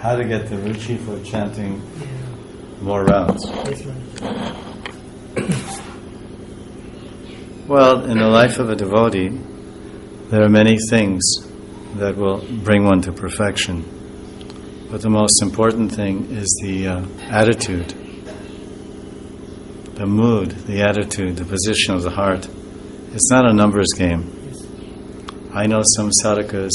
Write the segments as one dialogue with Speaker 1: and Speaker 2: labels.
Speaker 1: how to get the ruchi for chanting more rounds.
Speaker 2: Yes, Maharaj.
Speaker 1: Well, in the life of a devotee, there are many things that will bring one to perfection. But the most important thing is the attitude, the mood, the attitude, the position of the heart. It's not a numbers game. I know some sadhakas,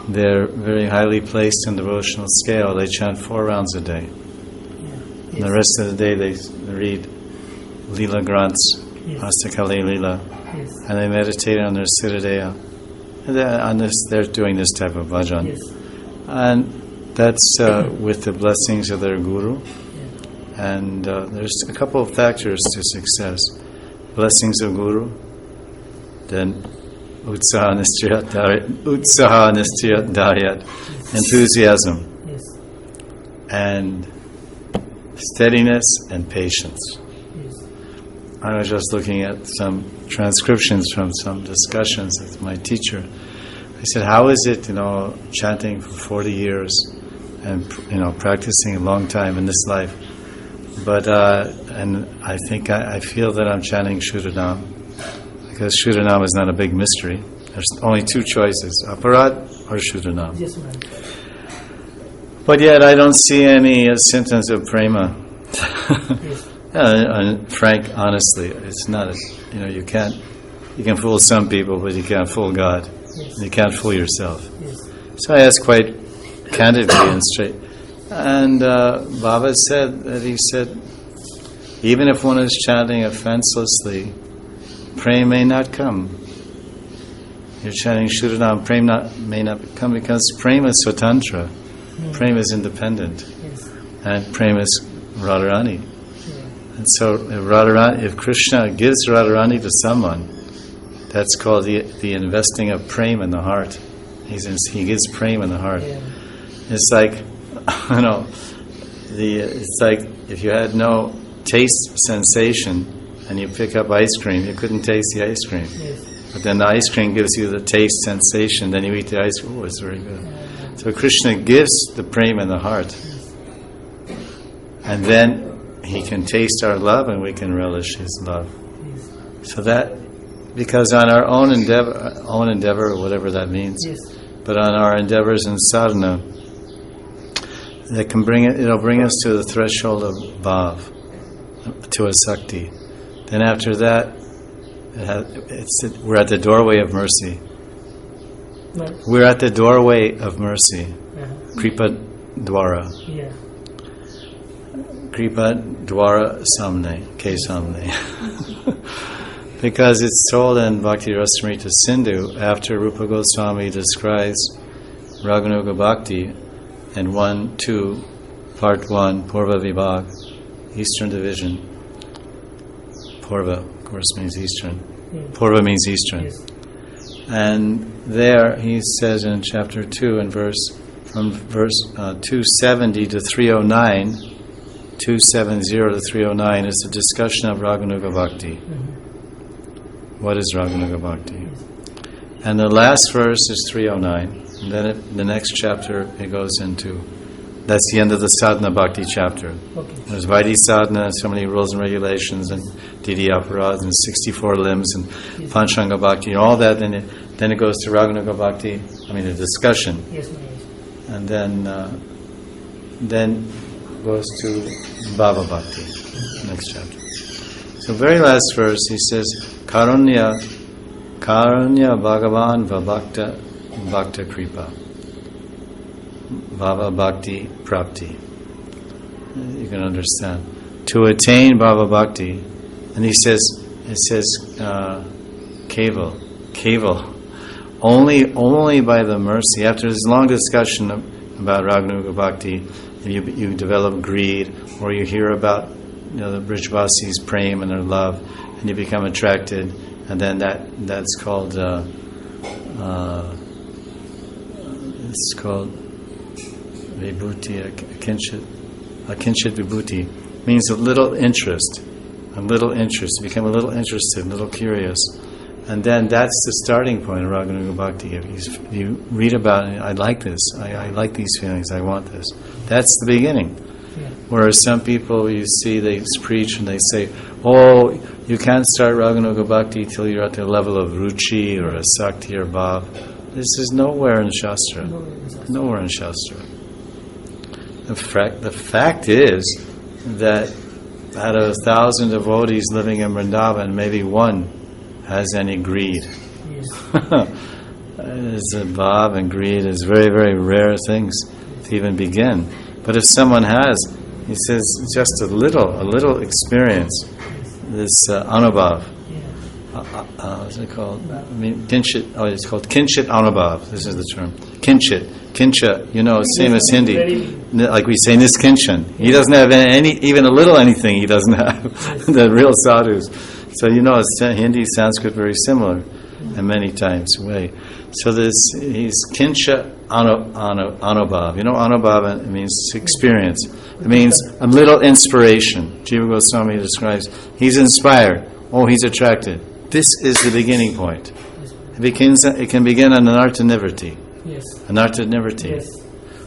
Speaker 1: they're very highly placed in the devotional scale. They chant 4 rounds a day. And the rest of the day they read lila granths, Astakali lila, and they meditate on their Siddhadeya. They're doing this type of bhajan. And that's with the blessings of their guru. And there's a couple of factors to success. Blessings of guru, then utsaha nishtiyat daryat, enthusiasm, and steadiness and patience. I was just looking at some transcriptions from some discussions with my teacher. I said, how is it, chanting for 40 years and, practicing a long time in this life, but, and I think I feel that I'm chanting Shuddhanam, because Shuddhanam is not a big mystery. There's only 2 choices, Aparad or Shuddhanam.
Speaker 2: Yes, ma'am.
Speaker 1: But yet I don't see any symptoms of prema. And Frank, honestly, it's not, you can fool some people, but you can't fool God. You can't fool yourself. So I asked quite candidly and straight. And Baba said that even if one is chanting offenselessly, prema may not come. You're chanting Shuddhanam, prema may not come, because prema is swatantra. Prema is independent. And prema is Radharani. And so if Krishna gives Radharani to someone, that's called the investing of prema in the heart. He gives prema in the heart. It's like, it's like if you had no taste sensation and you pick up ice cream, you couldn't taste the ice cream. But then the ice cream gives you the taste sensation, then you eat the ice cream, it's very good. So Krishna gives the prema in the heart. And then He can taste our love and we can relish His love. So that, because on our own endeavor, or whatever that means, but on our endeavors in sadhana, that can it'll bring us to the threshold of bhav, to asakti. Then after that, we're at the doorway of mercy. We're at the doorway of mercy. Kripa dwara. Kripa dwara samne, ke samne. Because it's told in Bhakti Rasamrita Sindhu, after Rupa Goswami describes Ragna Bhakti in 1-2, Part 1, Purva Vibhag, Eastern Division. Purva, of course, means Eastern. Purva means Eastern. And there he says in chapter 2, from verse 270 to 309, 270 to 309 is the discussion of Raganuga Bhakti. What is Raganuga Bhakti? And the last verse is 309. And then the next chapter it goes into, that's the end of the Sadhana Bhakti chapter. There's Vaidhi Sadhana, so many rules and regulations, and Didi Aparad, and 64 limbs, and Panchanga Bhakti, and all that. Then it goes to Raganuga Bhakti, the discussion. And then goes to Bhava Bhakti, next chapter. So very last verse, he says, Karunya Bhagavan Bhakta Kripa Bhava Bhakti Prapti. You can understand. To attain Bhava Bhakti, and it says Keval, only by the mercy. After this long discussion about Raganuga Bhakti, you develop greed, or you hear about the Brijvasi's prema and their love, and you become attracted, and then that's called it's called vibhuti, akinchit vibhuti, means a little interest, become a little interested, a little curious, And then that's the starting point of Ragna Bhakti. If you read about it, I like this, I like these feelings, I want this. That's the beginning.
Speaker 2: Yeah.
Speaker 1: Whereas some people, you see, they preach and they say, oh, you can't start Ragna Bhakti till you're at the level of Ruchi or a Sakti or Bhav. This is nowhere in Shastra. Nowhere in Shastra. The fact is that out of 1,000 devotees living in Vrindavan, maybe one has any greed.
Speaker 2: Yes.
Speaker 1: It's a bhav and greed is very, very rare things to even begin. But if someone has, he says, just a little experience, this Anubhav. What's it called? I mean, kinchit. Oh, it's called kinchit Anubhav. This is the term. Kinchit. Kincha, same as Hindi. Like we say niskinchan. He doesn't have even a little anything he doesn't have. The real sadhus. So Hindi, Sanskrit very similar in many times way. So he's kincha Anubhav. Anubhav means experience. It means a little inspiration. Jiva Goswami describes, he's inspired. Oh, he's attracted. This is the beginning point. It can begin on anartha nivritti.
Speaker 2: Yes.
Speaker 1: Anartha nivritti.
Speaker 2: Yes.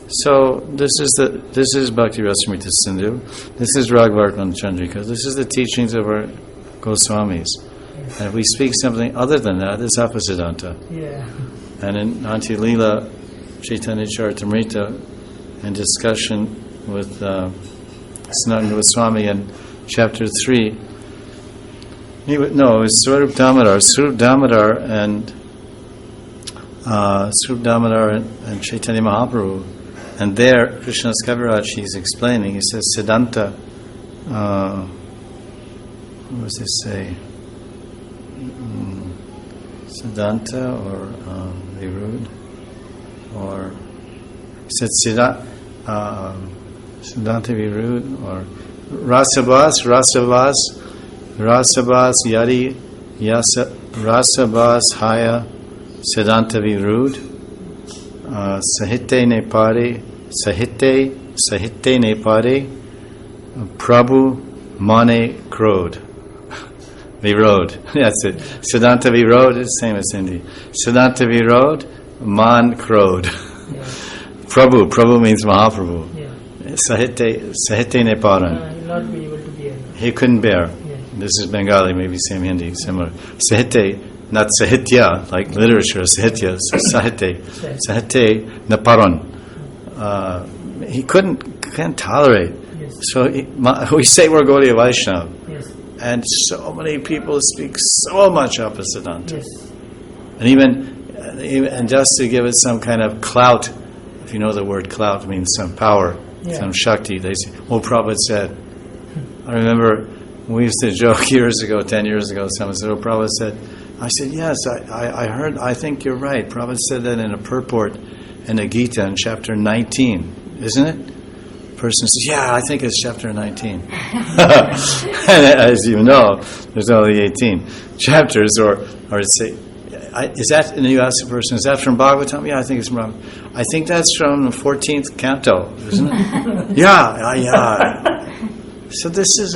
Speaker 1: So this is Bhakti Rasamrita Sindhu. This is Ragvartman Chandrika. This is the teachings of our Goswamis.
Speaker 2: Yes.
Speaker 1: And if we speak something other than that, it's Apasiddhanta.
Speaker 2: Yeah.
Speaker 1: And in Anti Lila Chaitanya Charitamrita, in discussion with Sanatana Goswami in chapter 3, it was Swarup Damodar. Swarup Damodar and Chaitanya Mahaprabhu. And there, Krishna's Kaviraj, he's explaining, he says, Siddhanta, what does this say? Siddhanta or Virud? Or, he said Siddhanta Virud or Rasabhas Yadi Rasabhas Haya Siddhanta Virud Sahite Nepare Prabhu Mane Krod Virod. That's it. Siddhanta Virod is the same as Hindi. Siddhanta Virod Man Krod.
Speaker 2: Yeah.
Speaker 1: Prabhu means Mahaprabhu.
Speaker 2: Yeah.
Speaker 1: Sahite Neparan.
Speaker 2: He'll not be able to bear.
Speaker 1: He couldn't bear.
Speaker 2: Yeah.
Speaker 1: This is Bengali, maybe same Hindi, similar. Sahite, not Sahitya, like literature, Sahitya, Sahite Neparan. He can't tolerate.
Speaker 2: Yes.
Speaker 1: So we say we're Gaudiya Vaishnava.
Speaker 2: Yes.
Speaker 1: And so many people speak so much Apasiddhanta.
Speaker 2: Yes.
Speaker 1: And even just to give it some kind of clout, if you know the word clout, means some power, some Shakti, they say, oh, Prabhupada said. I remember we used to joke 10 years ago, someone said, oh, Prabhupada said. I said, yes, I heard, I think you're right. Prabhupada said that in a purport in the Gita in chapter 19, isn't it? Person says, yeah, I think it's chapter 19. And as you know, there's only 18 chapters, or say, is that, and you ask the person, is that from Bhagavatam? Yeah, I think it's from Bhagavatam. I think that's from the 14th canto, isn't it? Yeah. So this is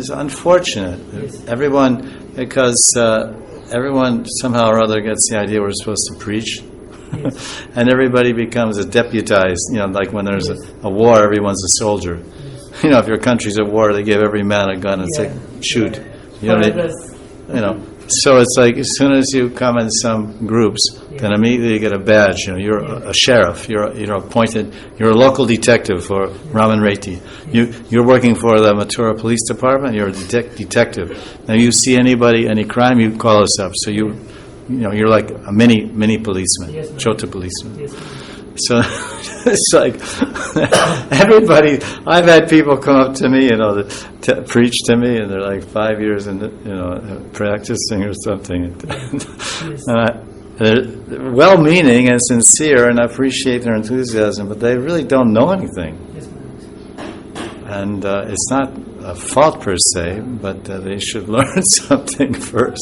Speaker 1: unfortunate.
Speaker 2: Yes.
Speaker 1: Because everyone somehow or other gets the idea we're supposed to preach. Yes. And everybody becomes a deputized, like when there's a war, everyone's a soldier. Yes. If your country's at war, they give every man a gun and say, shoot. So it's like as soon as you come in some groups, then immediately you get a badge. You're a sheriff. You're appointed. You're a local detective for Raman Reti. You're working for the Mathura Police Department. You're a detective. Now you see any crime, you call us up. So you're like a mini policeman, Chota policeman. Yes. So it's like everybody. I've had people come up to me, to preach to me, and they're like 5 years into, practicing or something.
Speaker 2: Yes.
Speaker 1: They're well-meaning and sincere, and I appreciate their enthusiasm, but they really don't know anything.
Speaker 2: Yes.
Speaker 1: And it's not a fault per se, but they should learn something first.